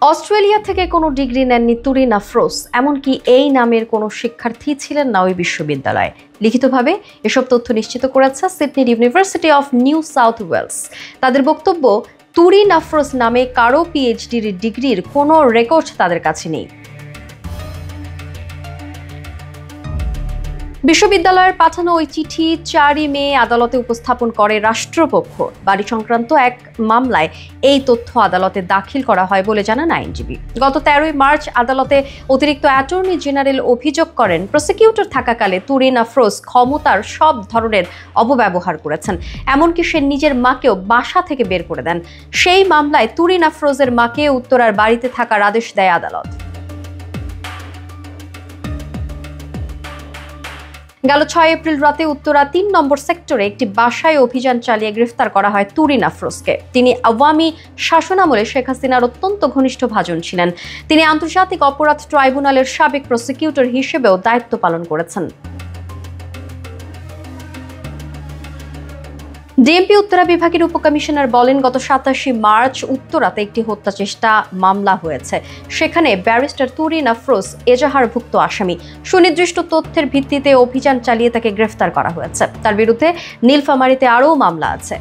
Australia থেকে কোনো degree নেননি তুরিন আফরোজ, এমনকি এই নামের কোনো শিক্ষার্থী ছিলেন না ওই বিশ্ববিদ্যালয়ে। লিখিতভাবে এসব তথ্য নিশ্চিত করেছে সিডনির university of New South Wales. তাদের বক্তব্য, তুরিন আফরোজ নামে কারো পিএইচডির ডিগ্রির কোনো রেকর্ড তাদের কাছে নেই। বিশ্ববিদ্যালয়ের পাঠানো ওই চিঠি 4 মে আদালতে উপস্থাপন করে রাষ্ট্রপক্ষ। বাড়ি সংক্রান্ত এক মামলায় এই তথ্য আদালতে দাখিল করা হয় বলে জানান আইনজীবী। গত 13 মার্চ আদালতে অতিরিক্ত অ্যাটর্নি জেনারেল অভিযোগ করেন, প্রসিকিউটর থাকাকালে তুরিন আফরোজ ক্ষমতার সব ধরনের অপব্যবহার করেছেন, এমনকি সে নিজের মাকেও বাসা থেকে বের করে দেন। সেই মামলায় তুরিন আফরোজের মাকে উত্তরার বাড়িতে থাকার আদেশ দেয় আদালত। গেল 6 এপ্রিল রাতে উত্তরা 3 নম্বর সেক্টরে একটি বাসায় অভিযান চালিয়ে গ্রেফতার করা হয় তুরিন আফরোজকে। তিনি আওয়ামী শাসনামলে শেখ হাসিনার অত্যন্ত ঘনিষ্ঠ ভাজন ছিলেন। তিনি আন্তর্জাতিক অপরাধ ট্রাইব্যুনালের সাবেক প্রসিকিউটর হিসেবেও দায়িত্ব পালন করেছেন। ডিএমপি উত্তরা বিভাগের উপকমিশনার বলেন, গত 27 মার্চ উত্তরাতে একটি হত্যা চেষ্টা মামলা হয়েছে। সেখানে ব্যারিস্টার তুরিন আফরোজ এজাহারভুক্ত আসামি। সুনির্দিষ্ট তথ্যের ভিত্তিতে অভিযান চালিয়ে তাকে গ্রেফতার করা হয়েছে। তার বিরুদ্ধে নীলফামারীতে আরও মামলা আছে।